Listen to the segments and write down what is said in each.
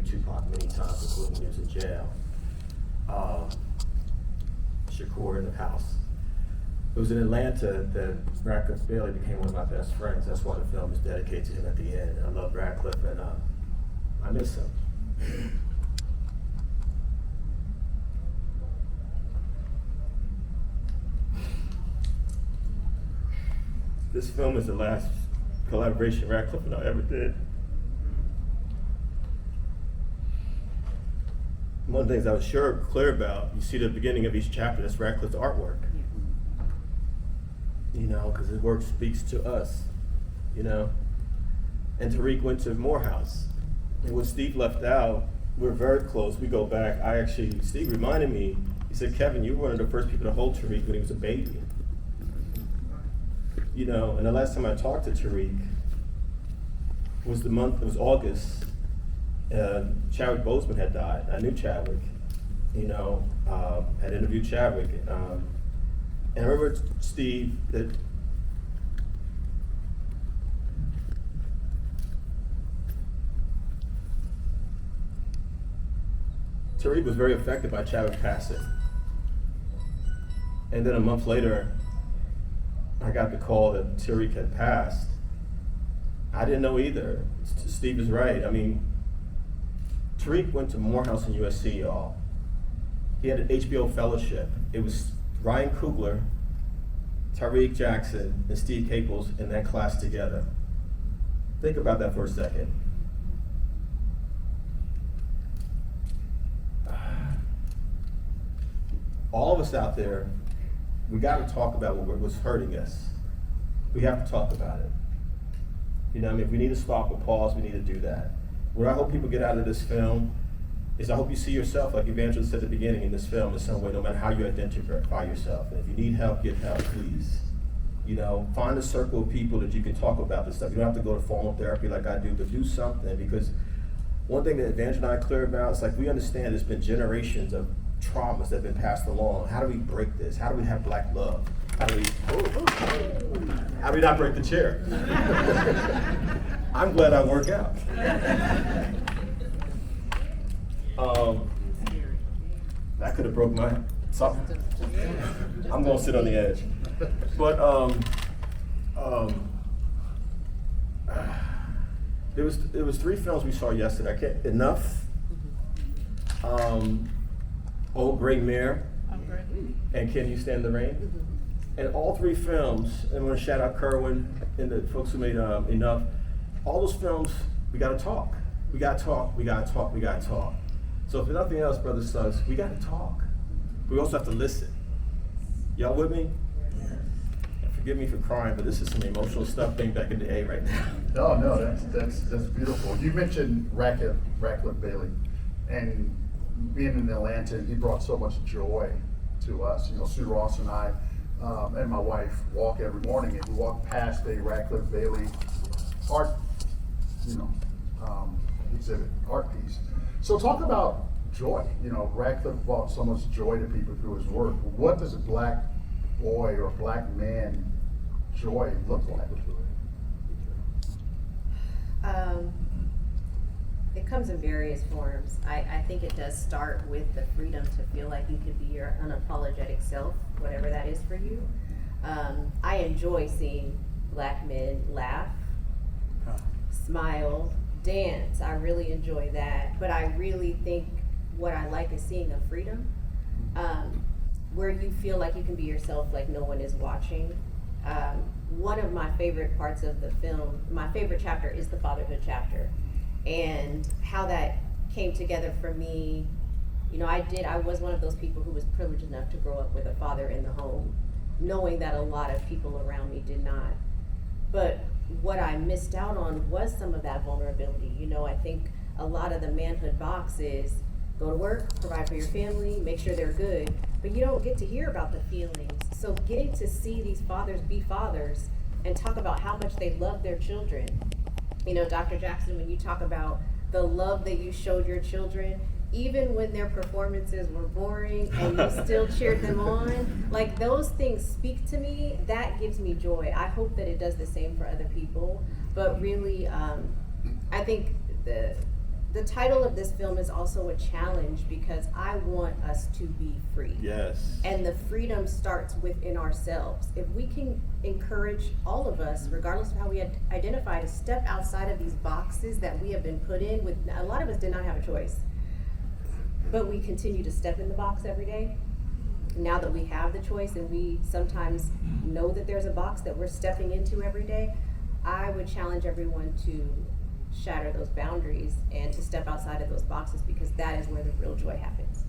Tupac many times, including when he was in jail. Shakur in the house. It was in Atlanta that Radcliffe Bailey became one of my best friends. That's why the film is dedicated to him at the end. I love Radcliffe, and I miss him. This film is the last collaboration Radcliffe and I ever did. One of the things I was clear about, you see the beginning of each chapter, that's Radcliffe's artwork. You know, because his work speaks to us, you know. And Tariq went to Morehouse. And what Steve left out, we're very close, we go back. Steve reminded me, he said, Kevin, you were one of the first people to hold Tariq when he was a baby. You know, and the last time I talked to Tariq was it was August. Chadwick Boseman had died. I knew Chadwick, you know, had interviewed Chadwick. And I remember, Steve, that Tariq was very affected by Chadwick passing. And then a month later, I got the call that Tariq had passed. I didn't know either. Steve is right. I mean, Tariq went to Morehouse and USC, y'all. He had an HBO fellowship. It was Ryan Coogler, Tariq Jackson, and Steve Caples in that class together. Think about that for a second. All of us out there, we got to talk about what was hurting us. We have to talk about it. You know, I mean, if we need to stop and pause, we need to do that. What I hope people get out of this film is I hope you see yourself, like Evangelist said at the beginning, in this film in some way, no matter how you identify yourself. And if you need help, get help, please. You know, find a circle of people that you can talk about this stuff. You don't have to go to formal therapy like I do, but do something, because one thing that Evangelist and I are clear about is, like, we understand there's been generations of traumas that have been passed along. How do we break this? How do we have black love? How do we not break the chair? I'm glad I work out. That could have broke my something. I'm gonna sit on the edge. But there was 3 films we saw yesterday. Enough. Old Gray Mare. And Can You Stand the Rain? And all 3 films, and I want to shout out Kerwin and the folks who made Enough. All those films, we got to talk. We got to talk. We got to talk. We got to talk. So if nothing else, brothers and sons, we got to talk. We also have to listen. Y'all with me? Yeah. And forgive me for crying, but this is some emotional stuff being back in the A right now. No, that's beautiful. You mentioned Radcliffe Bailey, and being in Atlanta, he brought so much joy to us. You know, Sue Ross and I and my wife walk every morning, and we walk past a Radcliffe Bailey art, exhibit, art piece. So talk about joy. You know, Radcliffe brought so much joy to people through his work. What does a black boy or black man joy look like? It comes in various forms. I think it does start with the freedom to feel like you could be your unapologetic self, whatever that is for you. I enjoy seeing black men laugh, smile, dance. I really enjoy that. But I really think what I like is seeing a freedom where you feel like you can be yourself, like no one is watching. One of my favorite parts of the film, my favorite chapter is the fatherhood chapter. And how that came together for me, you know, I was one of those people who was privileged enough to grow up with a father in the home, knowing that a lot of people around me did not. But what I missed out on was some of that vulnerability. You know, I think a lot of the manhood box is go to work, provide for your family, make sure they're good, but you don't get to hear about the feelings. So getting to see these fathers be fathers and talk about how much they love their children. You know, Dr. Jackson, when you talk about the love that you showed your children, even when their performances were boring and you still cheered them on, like those things speak to me. That gives me joy. I hope that it does the same for other people. But really, I think the the title of this film is also a challenge because I want us to be free. Yes. And the freedom starts within ourselves. If we can encourage all of us, regardless of how we identify, to step outside of these boxes that we have been put in with, a lot of us did not have a choice, but we continue to step in the box every day. Now that we have the choice and we sometimes know that there's a box that we're stepping into every day, I would challenge everyone to shatter those boundaries and to step outside of those boxes, because that is where the real joy happens.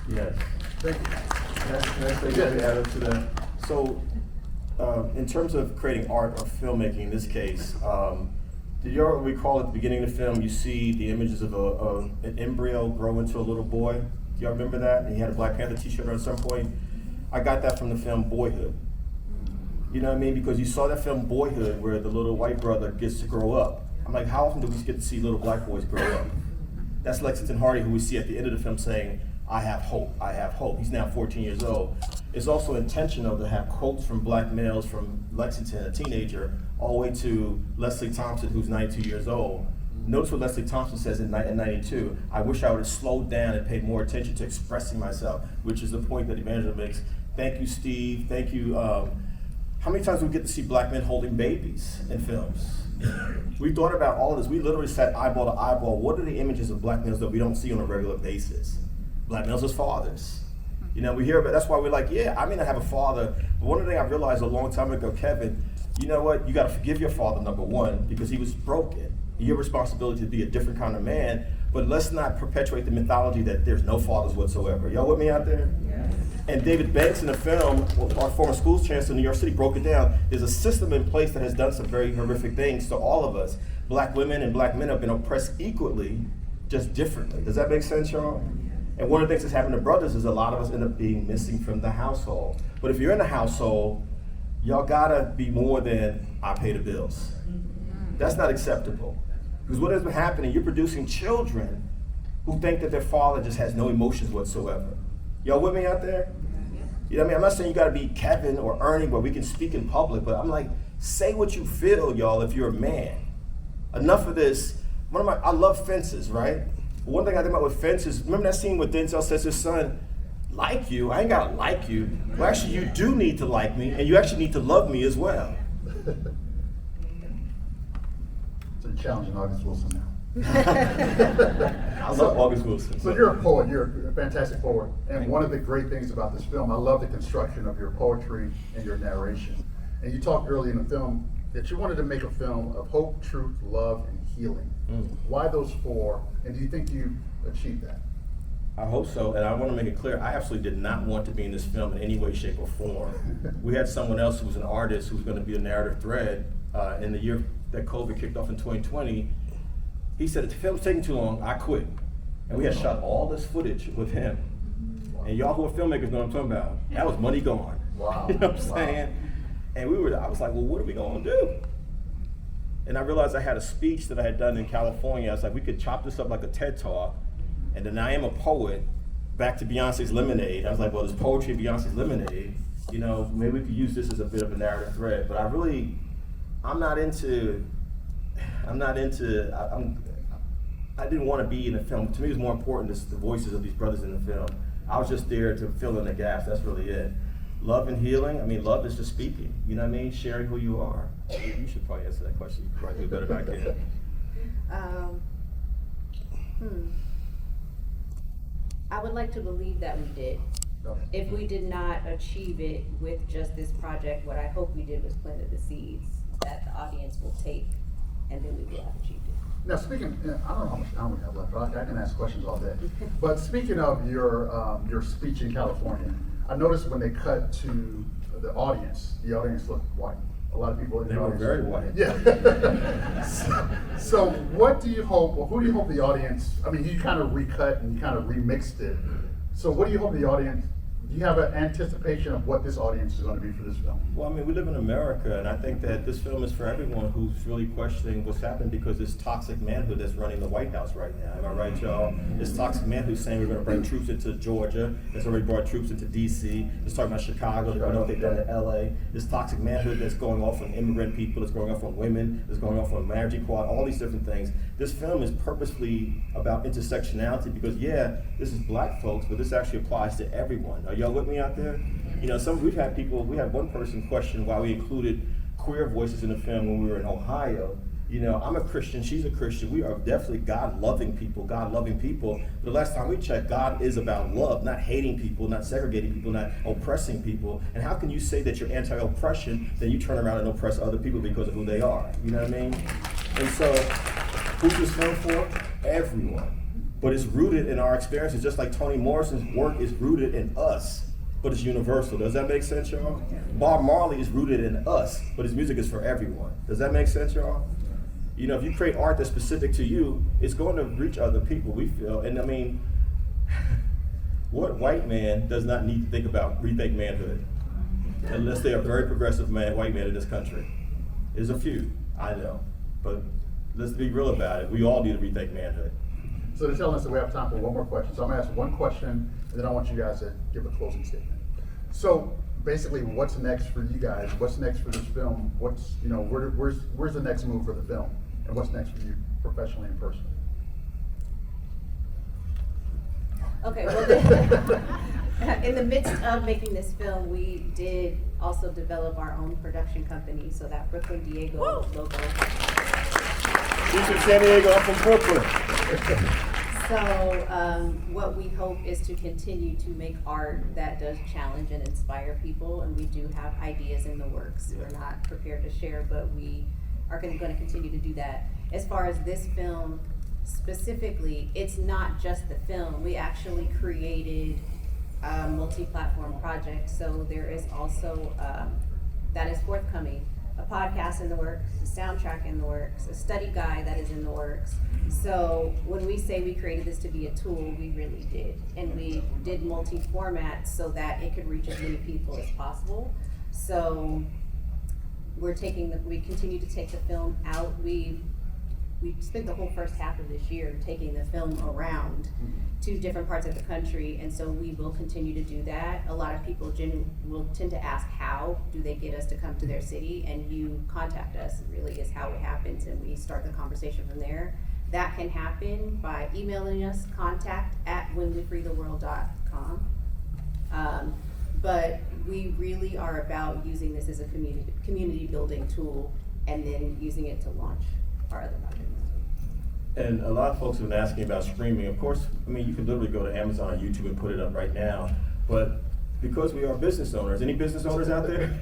Yes. Thank you. Can I say something added to that? So, in terms of creating art or filmmaking, in this case, do you all recall at the beginning of the film, you see the images of an embryo grow into a little boy? Do y'all remember that? And he had a Black Panther t-shirt on at some point. I got that from the film Boyhood. You know what I mean? Because you saw that film Boyhood where the little white brother gets to grow up. I'm like, how often do we get to see little black boys grow up? That's Lexington Hardy, who we see at the end of the film saying, I have hope, I have hope. He's now 14 years old. It's also intentional to have quotes from black males from Lexington, a teenager, all the way to Leslie Thompson, who's 92 years old. Notice what Leslie Thompson says in 92, I wish I would have slowed down and paid more attention to expressing myself, which is the point that Evangelist makes. Thank you, Steve. Thank you. How many times do we get to see black men holding babies in films? We thought about all of this. We literally sat eyeball to eyeball. What are the images of black males that we don't see on a regular basis? Black males as fathers. You know, we hear about, that's why we're like, yeah, I may not have a father, but one of the things I realized a long time ago, Kevin, you know what? You got to forgive your father, number one, because he was broken. Your responsibility to be a different kind of man, but let's not perpetuate the mythology that there's no fathers whatsoever. Y'all with me out there? Yeah. And David Banks in the film, our former schools chancellor in New York City, broke it down. There's a system in place that has done some very horrific things to all of us. Black women and black men have been oppressed equally, just differently. Does that make sense, y'all? And one of the things that's happened to brothers is a lot of us end up being missing from the household. But if you're in the household, y'all gotta be more than, I pay the bills. That's not acceptable. Because what has been happening, you're producing children who think that their father just has no emotions whatsoever. Y'all with me out there? You know what I mean? I'm not saying you gotta be Kevin or Ernie where we can speak in public, but I'm like, say what you feel, y'all, if you're a man. Enough of this. I love Fences, right? One thing I think about with Fences, remember that scene where Denzel says to his son, like you? I ain't gotta like you. Well, actually, you do need to like me, and you actually need to love me as well. So you're challenging August Wilson now. I love August Wilson. So you're a poet, you're a fantastic poet. And one of the great things about this film, I love the construction of your poetry and your narration. And you talked early in the film that you wanted to make a film of hope, truth, love, and healing. Why those four? And do you think you achieved that? I hope so, and I want to make it clear, I absolutely did not want to be in this film in any way, shape, or form. We had someone else who was an artist who was going to be a narrative thread in the year that COVID kicked off in 2020. He said, if the film's taking too long, I quit. And we had shot all this footage with him. And y'all who are filmmakers know what I'm talking about. That was money gone. Wow. You know what I'm saying? And I was like, well, what are we going to do? And I realized I had a speech that I had done in California. I was like, we could chop this up like a TED Talk. And then I am a poet, back to Beyonce's Lemonade. I was like, well, there's poetry in Beyonce's Lemonade. You know, maybe we could use this as a bit of a narrative thread. But I didn't want to be in the film. To me, it was more important the voices of these brothers in the film. I was just there to fill in the gaps. That's really it. Love and healing. I mean, love is just speaking. You know what I mean? Sharing who you are. You should probably answer that question. You probably do better than I can. I would like to believe that we did. If we did not achieve it with just this project, what I hope we did was planted the seeds that the audience will take, and then we will have achieved it. Now speaking, I don't know how much time we have left, but I can ask questions all day. But speaking of your speech in California, I noticed when they cut to the audience looked white. A lot of people in the audience. They were very white. Yeah. so what do you hope, or who do you hope the audience, I mean, you kind of recut and you kind of remixed it. So what do you hope the audience, do you have an anticipation of what this audience is going to be for this film? Well, I mean, we live in America, and I think that this film is for everyone who's really questioning what's happened, because it's toxic manhood that's running the White House right now. Am I right, y'all? It's toxic manhood who's saying we're going to bring troops into Georgia. It's already brought troops into D.C. It's talking about Chicago. They know what they've done to L.A. This toxic manhood that's going off on immigrant people. It's going off on women. It's going off on marriage equality. All these different things. this film is purposefully about intersectionality because yeah, this is black folks, but this actually applies to everyone. Are y'all with me out there? You know, we had one person question why we included queer voices in the film when we were in Ohio. You know, I'm a Christian, she's a Christian. We are definitely God-loving people. But the last time we checked, God is about love, not hating people, not segregating people, not oppressing people. And how can you say that you're anti-oppression, then you turn around and oppress other people because of who they are? You know what I mean? And so, who's this film for? Everyone. But it's rooted in our experiences, just like Toni Morrison's work is rooted in us, but it's universal. Does that make sense, y'all? Bob Marley is rooted in us, but his music is for everyone. Does that make sense, y'all? You know, if you create art that's specific to you, it's going to reach other people, we feel. And I mean, what white man does not need to think about rethink manhood? Unless they are very progressive white man in this country. There's a few, I know. But let's be real about it. We all need to rethink manhood. So they're telling us that we have time for one more question. So I'm gonna ask one question, and then I want you guys to give a closing statement. So basically, what's next for you guys? What's next for this film? What's, you know, where's the next move for the film? And what's next for you professionally and personally? Okay, well, in the midst of making this film, we did also develop our own production company, so that Brooklyn Diego logo. He's from San Diego, I'm from Brooklyn. So what we hope is to continue to make art that does challenge and inspire people, and we do have ideas in the works. We're not prepared to share, but we are going to continue to do that. As far as this film specifically, it's not just the film. We actually created a multi-platform project, so there is also, that is forthcoming, a podcast in the works, a soundtrack in the works, a study guide that is in the works. So when we say we created this to be a tool, we really did. And we did multi-formats so that it could reach as many people as possible. So we continue to take the film out. We spent the whole first half of this year taking the film around to different parts of the country, and so we will continue to do that. A lot of people will tend to ask, how do they get us to come to their city? And you contact us, really is how it happens, and we start the conversation from there. That can happen by emailing us, contact@whenwefreetheworld.com. But we really are about using this as a community building tool and then using it to launch our other projects. And a lot of folks have been asking about streaming. Of course, I mean, you can literally go to Amazon or YouTube and put it up right now. But because we are business owners, any business owners out there?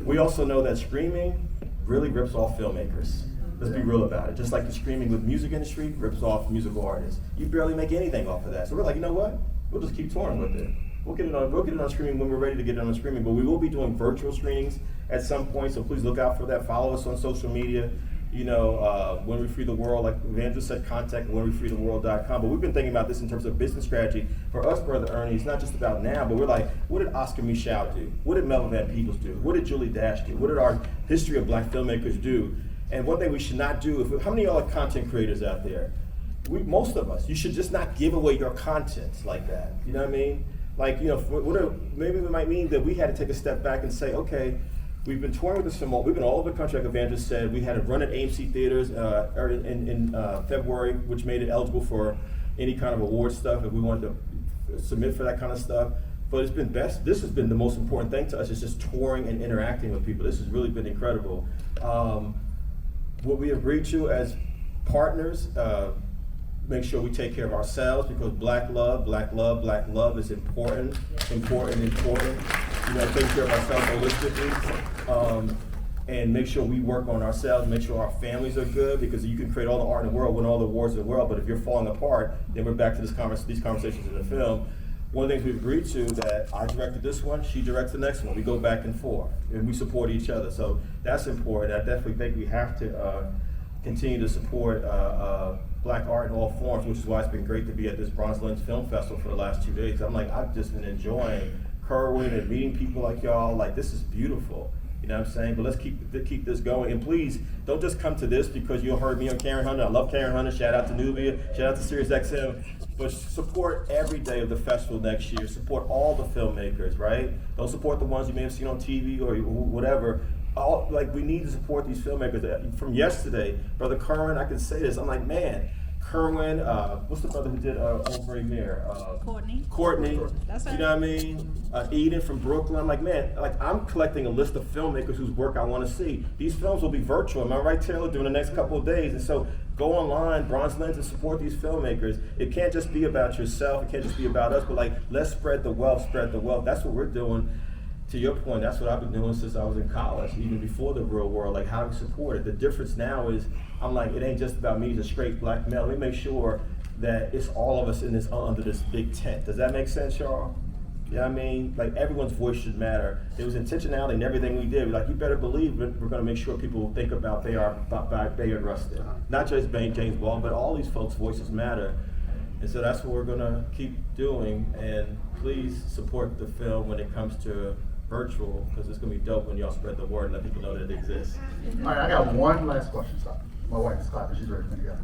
We also know that streaming really rips off filmmakers. Let's be real about it. Just like the streaming with music industry rips off musical artists. You barely make anything off of that. So we're like, you know what? We'll just keep touring with it. We'll get it on streaming when we're ready to get it on streaming. But we will be doing virtual screenings at some point. So please look out for that. Follow us on social media. You know, When We Free the World, like Evangelist said, contact whenwefreetheworld.com. But we've been thinking about this in terms of business strategy. For us, Brother Ernie, it's not just about now, but we're like, what did Oscar Micheaux do? What did Melvin Van Peebles do? What did Julie Dash do? What did our history of black filmmakers do? And one thing we should not do, how many of y'all are content creators out there? Most of us, you should just not give away your content like that. You know what I mean? Like, you know, maybe it might mean that we had to take a step back and say, okay, we've been touring with this film. We've been all over the country, like Evangelist said. We had a run at AMC theaters in February, which made it eligible for any kind of award stuff if we wanted to submit for that kind of stuff. But it's been best. This has been the most important thing to us. Is just touring and interacting with people. This has really been incredible. What we agreed to as partners. Make sure we take care of ourselves, because black love is important. You know, taking care of ourselves holistically, and make sure we work on ourselves, make sure our families are good, because you can create all the art in the world, win all the awards in the world, but if you're falling apart, then we're back to these conversations in the film. One of the things we've agreed to, that I directed this one, she directs the next one. We go back and forth, and we support each other. So that's important. I definitely think we have to continue to support black art in all forms, which is why it's been great to be at this Bronze Lens Film Festival for the last 2 days. I've just been enjoying Kerwin and meeting people like y'all. Like, this is beautiful. You know what I'm saying? But let's keep this going. And please, don't just come to this because you heard me on Karen Hunter. I love Karen Hunter. Shout out to Nubia. Shout out to SiriusXM. But support every day of the festival next year. Support all the filmmakers, right? Don't support the ones you may have seen on TV or whatever. we need to support these filmmakers. From yesterday, Brother Kerwin, I can say this. I'm like, man, Kerwin, what's the brother who did Old Gray Mare? Courtney. That's right. You know what I mean? Eden from Brooklyn. I'm like, man, like I'm collecting a list of filmmakers whose work I want to see. These films will be virtual. Am I right, Taylor? During the next couple of days, and so go online, Bronze Lens, and support these filmmakers. It can't just be about yourself. It can't just be about us. But like, let's spread the wealth. Spread the wealth. That's what we're doing. To your point, that's what I've been doing since I was in college, even before the real world. Like, how do we support it? The difference now is, I'm like, it ain't just about me as a straight black male. Let me make sure that it's all of us in this under this big tent. Does that make sense, y'all? You know what I mean? Like, everyone's voice should matter. There was intentionality in everything we did. Like, you better believe we're going to make sure people think about Bayard Rustin. Not just James Baldwin, but all these folks' voices matter. And so that's what we're going to keep doing. And please support the film when it comes to virtual, because it's going to be dope when y'all spread the word and let people know that it exists. All right, I got one last question. Stop. My wife is clapping. She's ready to together.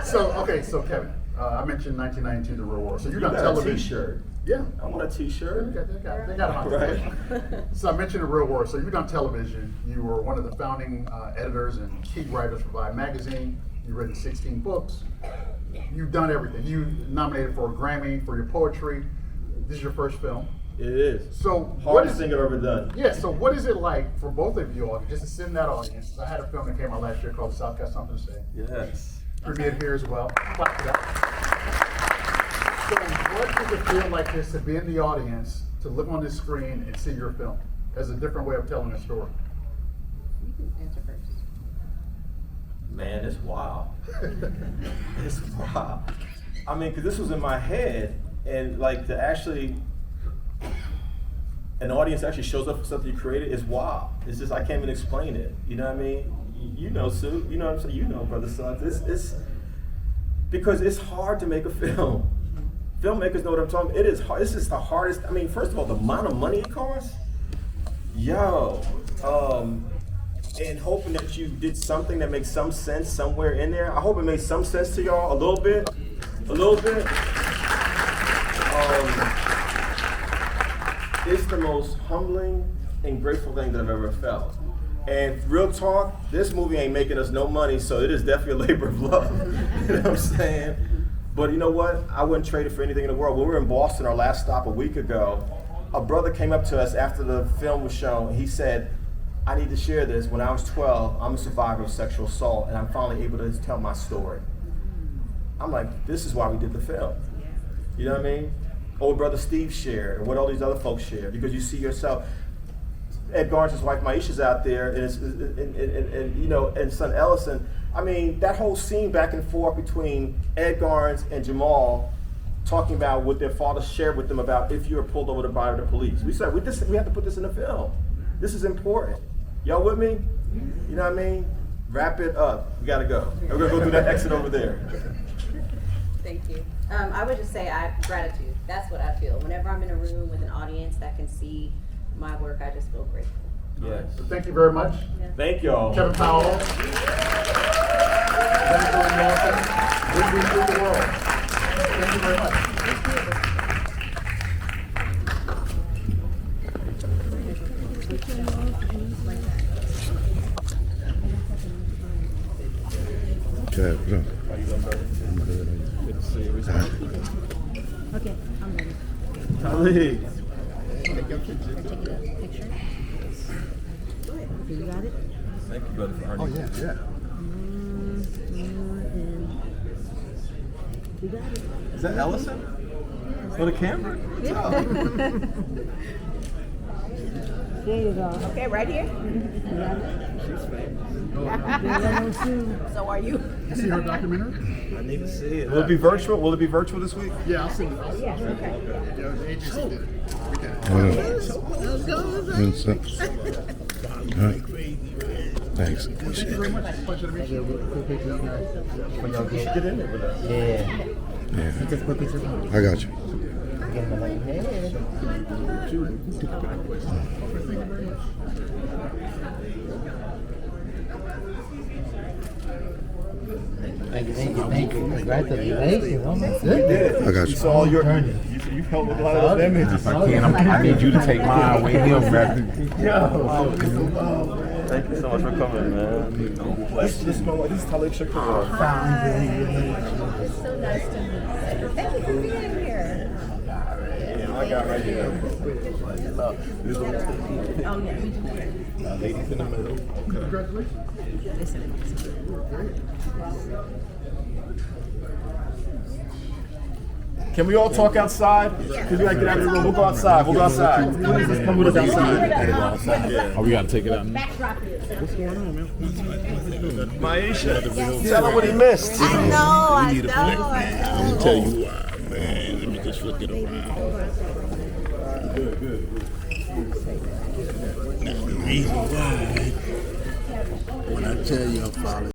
So Kevin, I mentioned 1992, the Real War. So you done television. A T-shirt. Yeah. I want a T-shirt. They got them on Right. So I mentioned the Real War. So you've done television. You were one of the founding editors and key writers for Vibe magazine. You've written 16 books. You've done everything. You nominated for a Grammy for your poetry. This is your first film. It is. So hardest thing I've ever done. Yeah, so what is it like for both of you all just to sit in that audience? I had a film that came out last year called South Got Something to Say. Yes. Premiered here as well. Clap for that. So what does it feel like this to be in the audience, to look on this screen and see your film as a different way of telling a story? You can answer first. Man, it's wild. It's wild. I mean, because this was in my head, and like to actually, an audience actually shows up for something you created is wild. It's just, I can't even explain it. You know what I mean? You know, Sue, you know what I'm saying? You know, Brother Sons. It's because it's hard to make a film. Filmmakers know what I'm talking about. It is hard. This is the hardest. I mean, first of all, the amount of money it costs. And hoping that you did something that makes some sense somewhere in there. I hope it made some sense to y'all a little bit. It's the most humbling and grateful thing that I've ever felt. And real talk, this movie ain't making us no money, so it is definitely a labor of love. You know what I'm saying? But you know what? I wouldn't trade it for anything in the world. When we were in Boston, our last stop a week ago, a brother came up to us after the film was shown. He said, I need to share this. When I was 12, I'm a survivor of sexual assault, and I'm finally able to tell my story. I'm like, this is why we did the film. You know what I mean? Old brother Steve shared, and what all these other folks shared, because you see yourself. Ed Garnes' wife Maisha's out there, and you know, and son Ellison. I mean, that whole scene back and forth between Ed Garnes and Jamal, talking about what their father shared with them about if you were pulled over by the police. We said we have to put this in the film. This is important. Y'all with me? You know what I mean? Wrap it up. We gotta go. We're gonna go through that exit over there. Thank you. I would just say gratitude. That's what I feel. Whenever I'm in a room with an audience that can see my work, I just feel grateful. Yes. So thank you very much. Yeah. Thank y'all. Kevin Powell. Moving through the world. Thank you very much. Okay, no. Okay, I'm ready. Ali. Take a picture. You got it? Thank you, brother, for Oh, yeah. You got it. Is that Ellison? For the camera? There you go. Okay, right here. You got it? She's famous. So are you? You see her documentary? I need to see it. Will it be virtual? Will it be virtual this week? Yeah, I'll send it. Yes, okay. Yeah, the agency did it. We can. All right. Thanks. Thank you very much. Pleasure to meet you. You should get in there with us. Yeah. I got you. Thank you. Congratulations. Oh my You goodness. did it. I got you. You saw your. You've helped with a lot of those images. I need you to take mine with him, man. Thank you so much for coming, man. This is Talik Shakur. It's so nice to meet you. Thank you for being here. I got right here. Oh, yeah, we do. Ladies in the middle. Okay. Can we all talk outside? Can we like get out of the room? We'll go outside. We'll go outside. Please just come with us outside. Oh, we gotta take it out. Maisha, tell him what he missed. I'm gonna tell you why, man. Let me just flip it around. Now the reason why, when I tell you I'm following